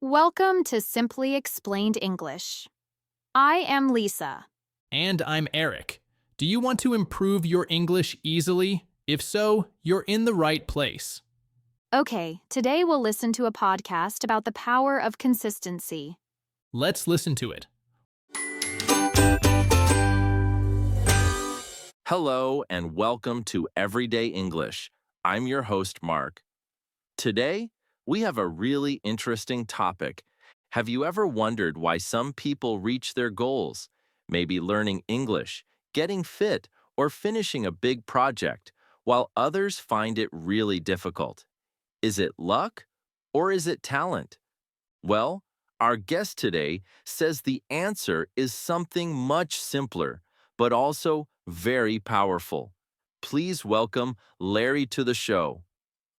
Welcome to Simply Explained English. I am Lisa. And I'm Eric. Do you want to improve your English easily? If so, you're in the right place. Okay, today we'll listen to a podcast about the power of consistency. Let's listen to it. Hello and welcome to Everyday English. I'm your host, Mark. Today, we have a really interesting topic. Have you ever wondered why some people reach their goals? Maybe learning English, getting fit, or finishing a big project, while others find it really difficult. Is it luck or is it talent? Well, our guest today says the answer is something much simpler, but also very powerful. Please welcome Larry to the show.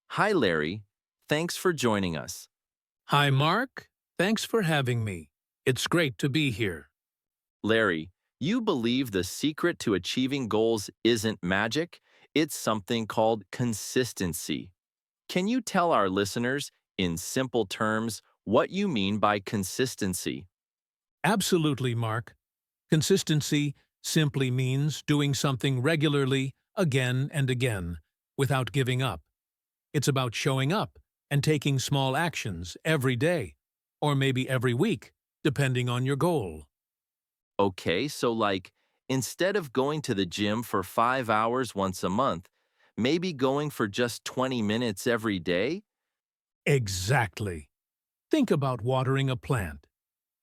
Hi, Larry. Thanks for joining us. Hi, Mark. Thanks for having me. It's great to be here. Larry, you believe the secret to achieving goals isn't magic, it's something called consistency. Can you tell our listeners, in simple terms, what you mean by consistency? Absolutely, Mark. Consistency simply means doing something regularly, again and again, without giving up. It's about showing up and taking small actions every day, or maybe every week, depending on your goal. Okay, so instead of going to the gym for 5 hours once a month, maybe going for just 20 minutes every day? Exactly. Think about watering a plant.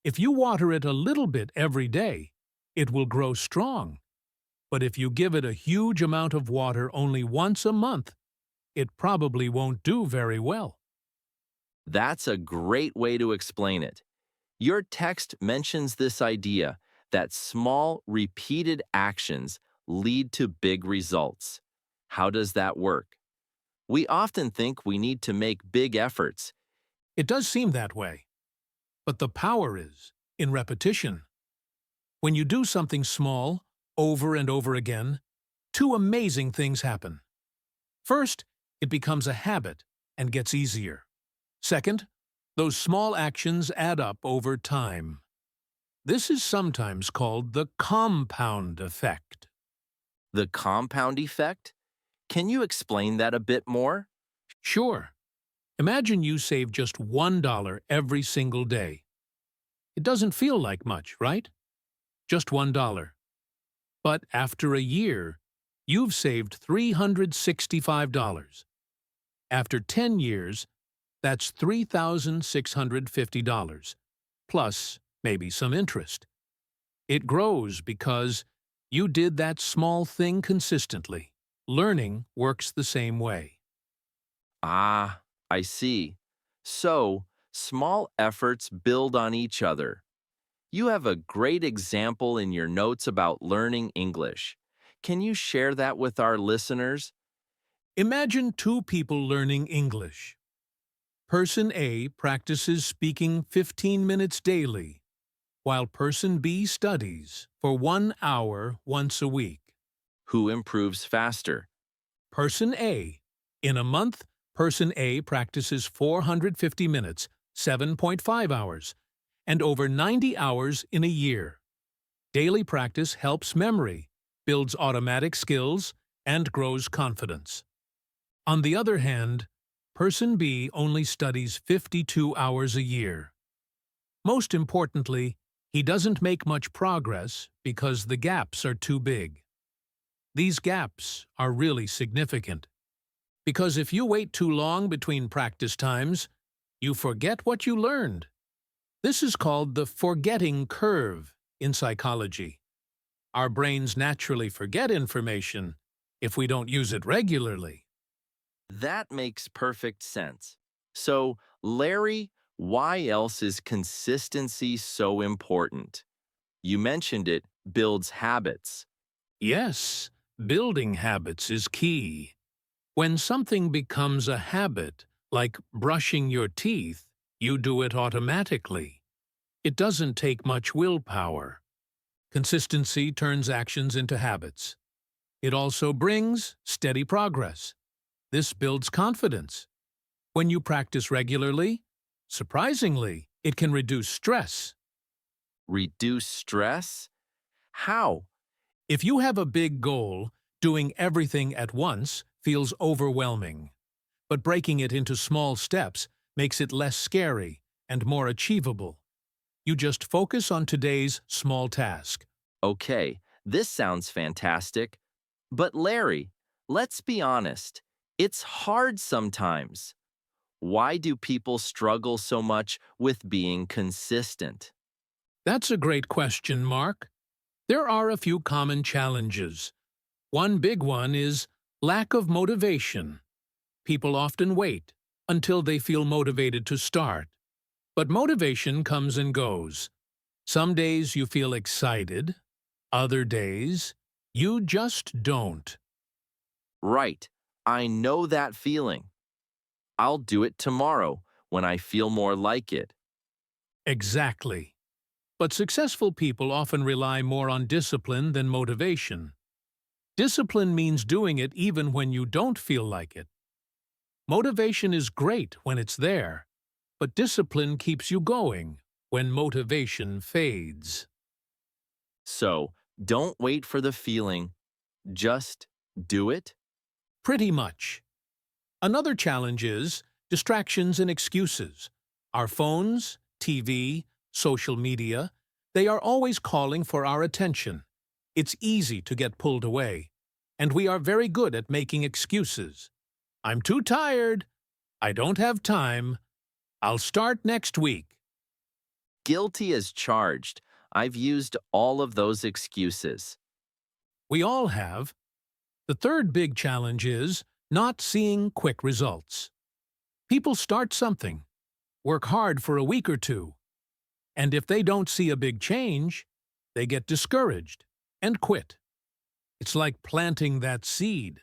If you water it a little bit every day, it will grow strong. But if you give it a huge amount of water only once a month, it probably won't do very well. That's a great way to explain it. Your text mentions this idea that small, repeated actions lead to big results. How does that work? We often think we need to make big efforts. It does seem that way. But the power is in repetition. When you do something small, over and over again, two amazing things happen. First, it becomes a habit and gets easier. Second, those small actions add up over time. This is sometimes called the compound effect. The compound effect? Can you explain that a bit more? Sure. Imagine you save just $1 every single day. It doesn't feel like much, right? Just $1. But after a year, you've saved $365. After 10 years, that's $3,650, plus maybe some interest. It grows because you did that small thing consistently. Learning works the same way. Ah, I see. So, small efforts build on each other. You have a great example in your notes about learning English. Can you share that with our listeners? Imagine two people learning English. Person A practices speaking 15 minutes daily, while Person B studies for 1 hour once a week. Who improves faster? Person A. In a month, Person A practices 450 minutes, 7.5 hours, and over 90 hours in a year. Daily practice helps memory, builds automatic skills, and grows confidence. On the other hand, Person B only studies 52 hours a year. Most importantly, he doesn't make much progress because the gaps are too big. These gaps are really significant, because if you wait too long between practice times, you forget what you learned. This is called the forgetting curve in psychology. Our brains naturally forget information if we don't use it regularly. That makes perfect sense. So, Larry, why else is consistency so important? You mentioned it builds habits. Yes, building habits is key. When something becomes a habit, like brushing your teeth, you do it automatically. It doesn't take much willpower. Consistency turns actions into habits. It also brings steady progress. This builds confidence. When you practice regularly, Surprisingly, it can reduce stress. Reduce stress? How? If you have a big goal, doing everything at once feels overwhelming. But breaking it into small steps makes it less scary and more achievable. You just focus on today's small task. Okay, this sounds fantastic. But Larry, let's be honest. It's hard sometimes. Why do people struggle so much with being consistent? That's a great question, Mark. There are a few common challenges. One big one is lack of motivation. People often wait until they feel motivated to start. But motivation comes and goes. Some days you feel excited, other days you just don't. Right, I know that feeling. I'll do it tomorrow when I feel more like it. Exactly. But successful people often rely more on discipline than motivation. Discipline means doing it even when you don't feel like it. Motivation is great when it's there, but discipline keeps you going when motivation fades. So, don't wait for the feeling. Just do it. Pretty much. Another challenge is distractions and excuses. Our phones, TV, social media, they are always calling for our attention. It's easy to get pulled away, and we are very good at making excuses. I'm too tired. I don't have time. I'll start next week. Guilty as charged. I've used all of those excuses. We all have. The third big challenge is not seeing quick results. People start something, work hard for a week or two, and if they don't see a big change, they get discouraged and quit. It's like planting that seed.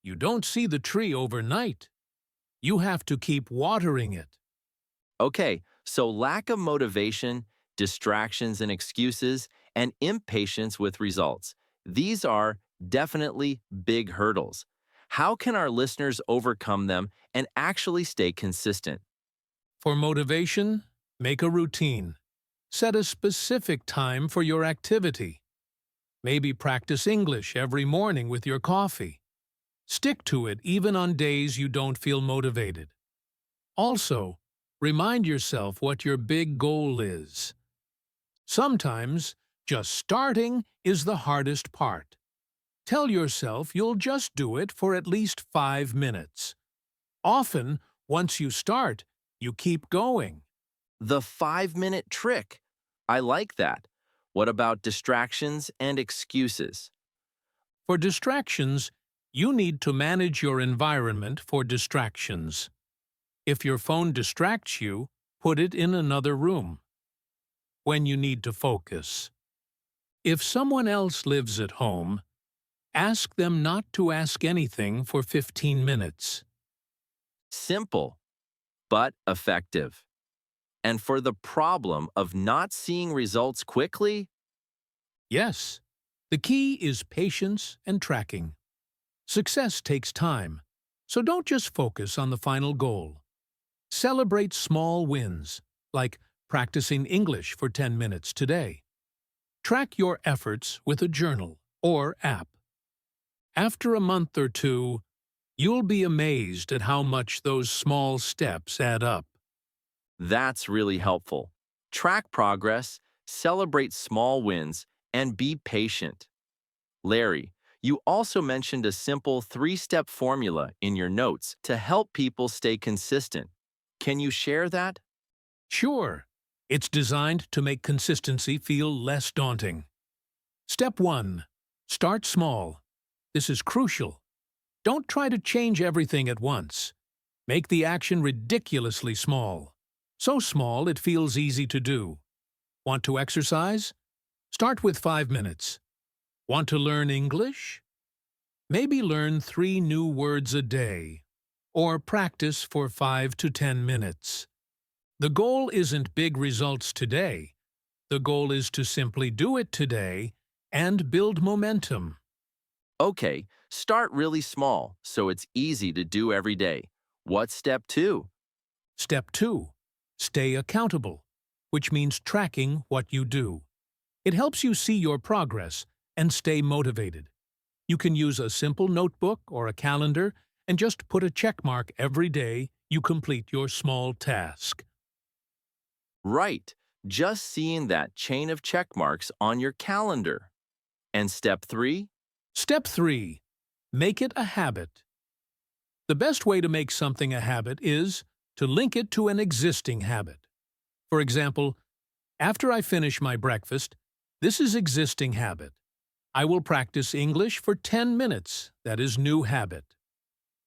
You don't see the tree overnight. You have to keep watering it. Okay, so lack of motivation, distractions and excuses, and impatience with results. These are definitely big hurdles. How can our listeners overcome them and actually stay consistent? For motivation, make a routine. Set a specific time for your activity. Maybe practice English every morning with your coffee. Stick to it even on days you don't feel motivated. Also, remind yourself what your big goal is. Sometimes, just starting is the hardest part. Tell yourself you'll just do it for at least 5 minutes. Often, once you start, you keep going. The 5-minute trick. I like that. What about distractions and excuses? For distractions, you need to manage your environment for distractions. If your phone distracts you, put it in another room. When you need to focus. If someone else lives at home, ask them not to ask anything for 15 minutes. Simple, but effective. And for the problem of not seeing results quickly, Yes, the key is patience and tracking. Success takes time, so don't just focus on the final goal. Celebrate small wins, like practicing English for 10 minutes today. Track your efforts with a journal or app. After a month or two, you'll be amazed at how much those small steps add up. that's really helpful. Track progress, celebrate small wins, and be patient. Larry, you also mentioned a simple 3-step formula in your notes to help people stay consistent. Can you share that? Sure, it's designed to make consistency feel less daunting. Step 1. Start small. This is crucial. Don't try to change everything at once. Make the action ridiculously small. So small it feels easy to do. Want to exercise? Start with 5 minutes. Want to learn English? Maybe learn 3 new words a day, or practice for 5 to 10 minutes. The goal isn't big results today. The goal is to simply do it today and build momentum. Okay, start really small so it's easy to do every day. What's step 2? Step 2. Stay accountable, which means tracking what you do. It helps you see your progress and stay motivated. You can use a simple notebook or a calendar and just put a check mark every day you complete your small task. Right, just seeing that chain of check marks on your calendar. And step 3? Step 3. Make it a habit. The best way to make something a habit is to link it to an existing habit. For example, after I finish my breakfast, this is existing habit. I will practice English for 10 minutes, that is new habit.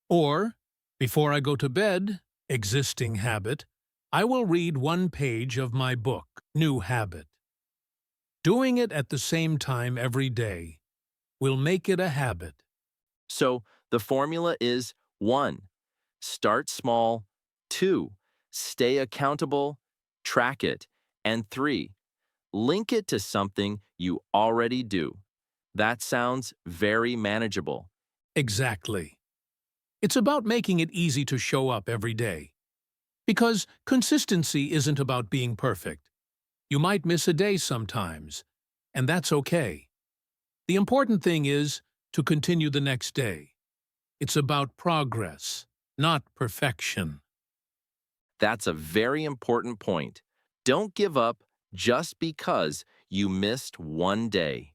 Or, before I go to bed, existing habit, I will read 1 page of my book, new habit. Doing it at the same time every day will make it a habit. So the formula is 1. Start small. 2. Stay accountable. Track it. And 3. Link it to something you already do. That sounds very manageable. Exactly. It's about making it easy to show up every day. Because consistency isn't about being perfect. You might miss a day sometimes, and that's okay. The important thing is to continue the next day. It's about progress, not perfection. That's a very important point. Don't give up just because you missed one day.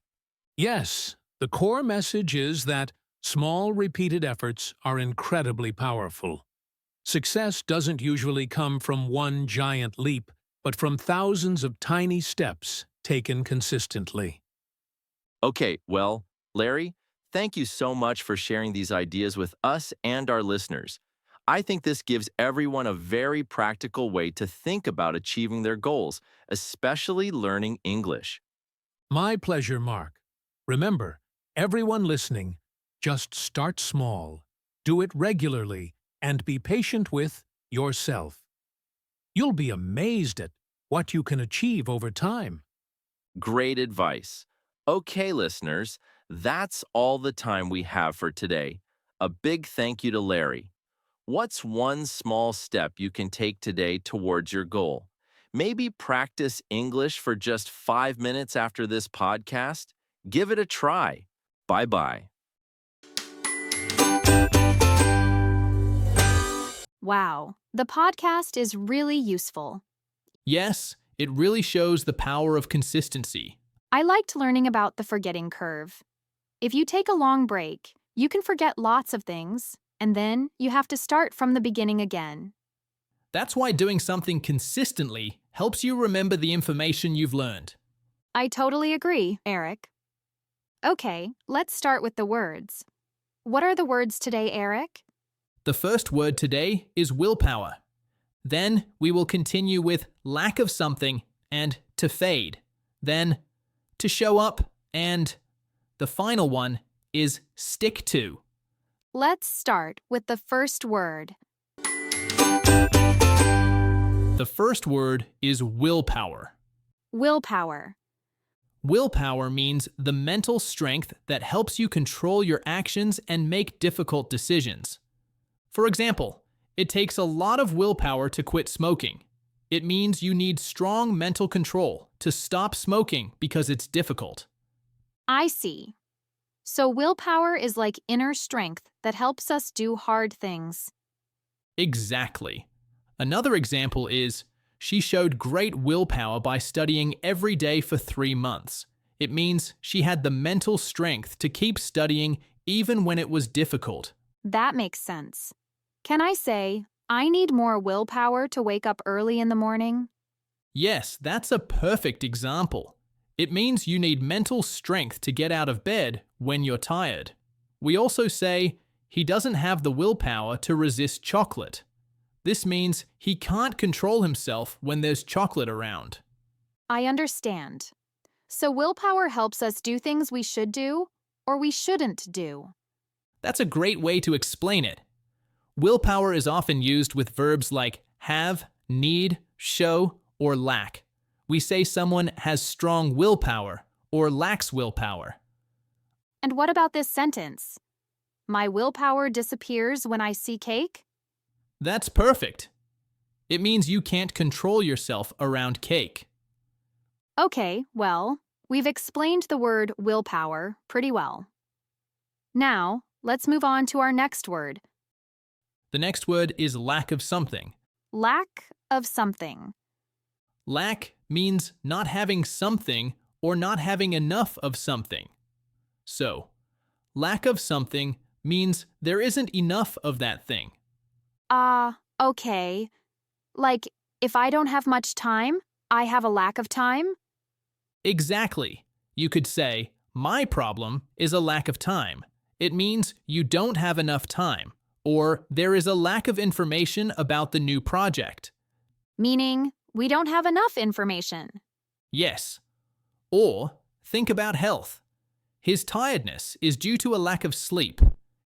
Yes, the core message is that small, repeated efforts are incredibly powerful. Success doesn't usually come from one giant leap, but from thousands of tiny steps taken consistently. Okay, well, Larry, thank you so much for sharing these ideas with us and our listeners. I think this gives everyone a very practical way to think about achieving their goals, especially learning English. My pleasure, Mark. Remember, everyone listening, just start small, do it regularly, and be patient with yourself. You'll be amazed at what you can achieve over time. Great advice. Okay, listeners, that's all the time we have for today. A big thank you to Larry. What's one small step you can take today towards your goal? Maybe practice English for just 5 minutes after this podcast. Give it a try. Bye-bye. Wow, the podcast is really useful. Yes, it really shows the power of consistency. I liked learning about the forgetting curve. If you take a long break, you can forget lots of things, and then you have to start from the beginning again. That's why doing something consistently helps you remember the information you've learned. I totally agree, Eric. Okay, let's start with the words. What are the words today, Eric? The first word today is willpower. Then we will continue with lack of something and to fade. Then to show up, and the final one is stick to. Let's start with the first word. The first word is willpower. Willpower. Willpower means the mental strength that helps you control your actions and make difficult decisions. For example, it takes a lot of willpower to quit smoking. It means you need strong mental control to stop smoking because it's difficult. I see. So willpower is like inner strength that helps us do hard things. Exactly. Another example is, she showed great willpower by studying every day for 3 months. It means she had the mental strength to keep studying even when it was difficult. That makes sense. Can I say, I need more willpower to wake up early in the morning? Yes, that's a perfect example. It means you need mental strength to get out of bed when you're tired. We also say, he doesn't have the willpower to resist chocolate. This means he can't control himself when there's chocolate around. I understand. So willpower helps us do things we should do or we shouldn't do. That's a great way to explain it. Willpower is often used with verbs like have, need, show, or lack. We say someone has strong willpower or lacks willpower. And what about this sentence? My willpower disappears when I see cake? That's perfect. It means you can't control yourself around cake. Okay, well, we've explained the word willpower pretty well. Now, let's move on to our next word, The next word is lack of something. lack of something. Lack means not having something or not having enough of something. So, lack of something means there isn't enough of that thing. Okay. Like, if I don't have much time, I have a lack of time? Exactly. You could say, my problem is a lack of time. It means you don't have enough time, or there is a lack of information about the new project. Meaning, we don't have enough information. Yes. Or think about health. His tiredness is due to a lack of sleep.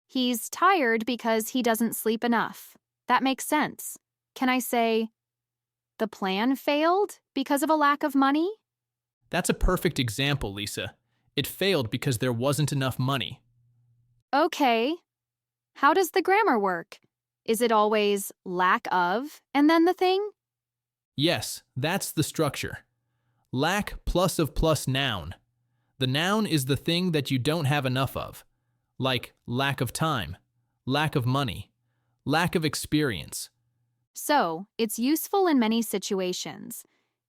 He's tired because he doesn't sleep enough. That makes sense. Can I say, the plan failed because of a lack of money? That's a perfect example, Lisa. It failed because there wasn't enough money. Okay. How does the grammar work? Is it always lack of and then the thing? Yes, that's the structure. Lack plus of plus noun. The noun is the thing that you don't have enough of, like lack of time, lack of money, lack of experience. So, it's useful in many situations.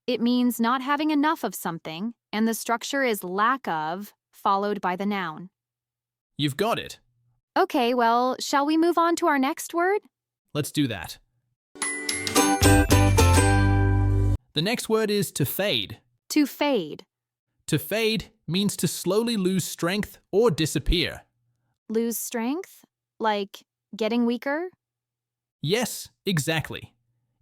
It means not having enough of something, and the structure is lack of, followed by the noun. You've got it. Okay, well, shall we move on to our next word? Let's do that. The next word is to fade. To fade. To fade means to slowly lose strength or disappear. Lose strength? Like getting weaker? Yes, exactly.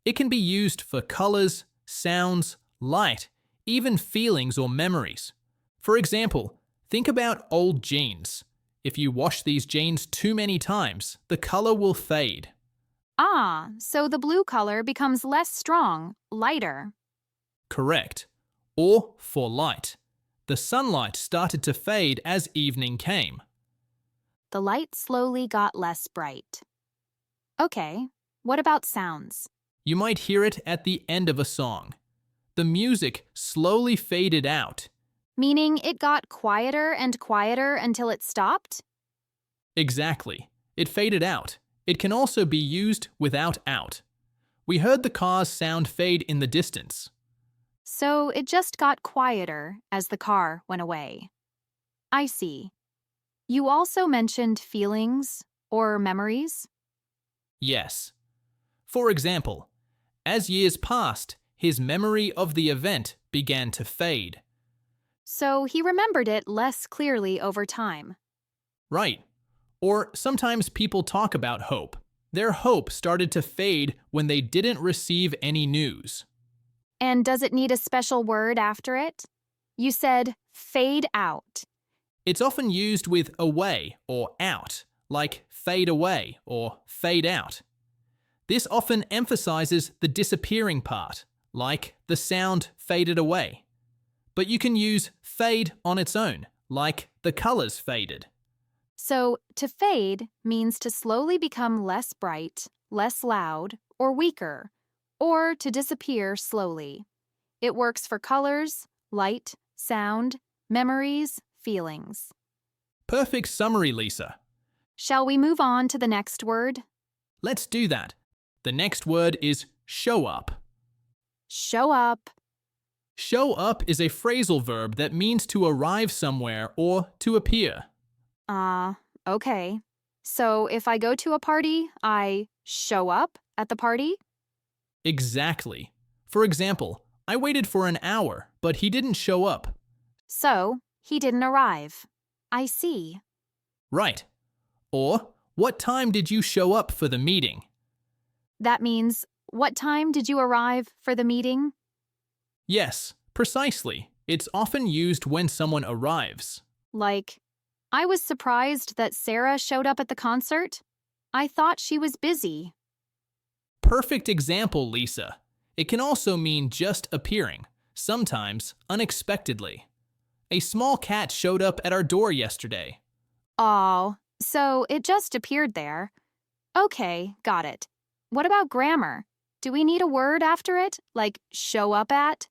It can be used for colors, sounds, light, even feelings or memories. For example, think about old jeans. If you wash these jeans too many times, the color will fade. Ah, so the blue color becomes less strong, lighter. Correct. Or for light. The sunlight started to fade as evening came. The light slowly got less bright. Okay, what about sounds? You might hear it at the end of a song. The music slowly faded out. Meaning it got quieter and quieter until it stopped? Exactly. It faded out. It can also be used without out. We heard the car's sound fade in the distance. So it just got quieter as the car went away. I see. You also mentioned feelings or memories? Yes. For example, as years passed, his memory of the event began to fade. So he remembered it less clearly over time. Right. Or sometimes people talk about hope. Their hope started to fade when they didn't receive any news. And does it need a special word after it? You said fade out. It's often used with away or out, like fade away or fade out. This often emphasizes the disappearing part, like the sound faded away. But you can use fade on its own, like the colors faded. So to fade means to slowly become less bright, less loud, or weaker, or to disappear slowly. It works for colors, light, sound, memories, feelings. Perfect summary, Lisa. Shall we move on to the next word? Let's do that. The next word is show up. Show up. Show up is a phrasal verb that means to arrive somewhere or to appear. Okay. So if I go to a party, I show up at the party? Exactly. For example, I waited for an hour, but he didn't show up. So he didn't arrive. I see. Right. Or, what time did you show up for the meeting? That means, what time did you arrive for the meeting? Yes, precisely. It's often used when someone arrives. Like, I was surprised that Sarah showed up at the concert. I thought she was busy. Perfect example, Lisa. It can also mean just appearing, sometimes unexpectedly. A small cat showed up at our door yesterday. Oh, so it just appeared there. Okay, got it. What about grammar? Do we need a word after it, like show up at?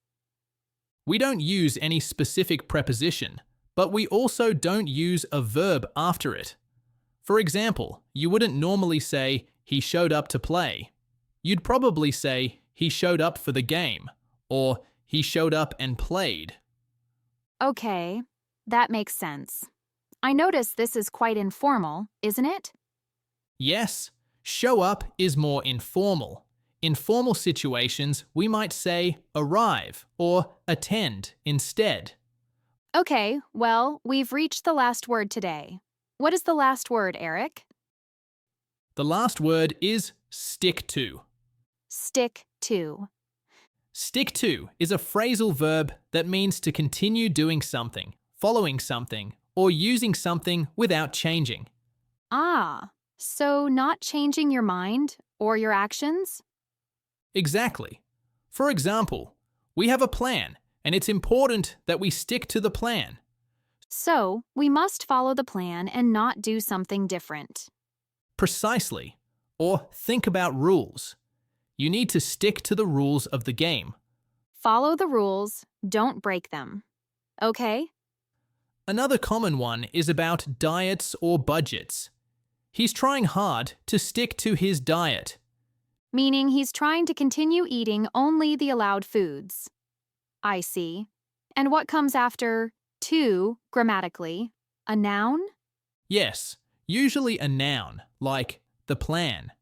We don't use any specific preposition, but we also don't use a verb after it. For example, you wouldn't normally say, he showed up to play. You'd probably say, he showed up for the game, or he showed up and played. Okay, that makes sense. I notice this is quite informal, isn't it? Yes, show up is more informal. In formal situations, we might say arrive or attend instead. Okay, well, we've reached the last word today. What is the last word, Eric? The last word is stick to. Stick to. Stick to is a phrasal verb that means to continue doing something, following something, or using something without changing. Ah, so not changing your mind or your actions? Exactly. For example, we have a plan, and it's important that we stick to the plan. So, we must follow the plan and not do something different. Precisely. Or think about rules. You need to stick to the rules of the game. Follow the rules, don't break them. Okay? Another common one is about diets or budgets. He's trying hard to stick to his diet. Meaning he's trying to continue eating only the allowed foods. I see. And what comes after to, grammatically? A noun? Yes, usually a noun, like the plan,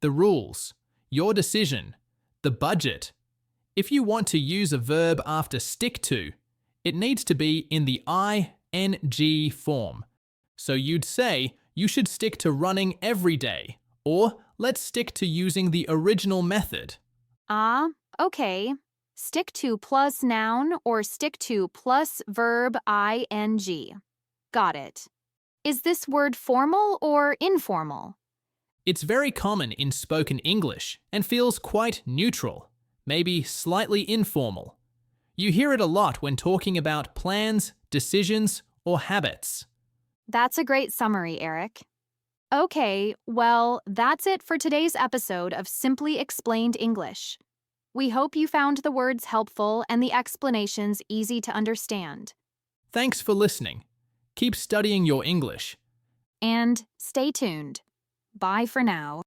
the rules, your decision, the budget. If you want to use a verb after stick to, it needs to be in the ing form. So you'd say, you should stick to running every day, or let's stick to using the original method. Ah, okay. Stick to plus noun or stick to plus verb ing. Got it. Is this word formal or informal? It's very common in spoken English and feels quite neutral, maybe slightly informal. You hear it a lot when talking about plans, decisions, or habits. That's a great summary, Eric. Okay, well, that's it for today's episode of Simply Explained English. We hope you found the words helpful and the explanations easy to understand. Thanks for listening. Keep studying your English. And stay tuned. Bye for now.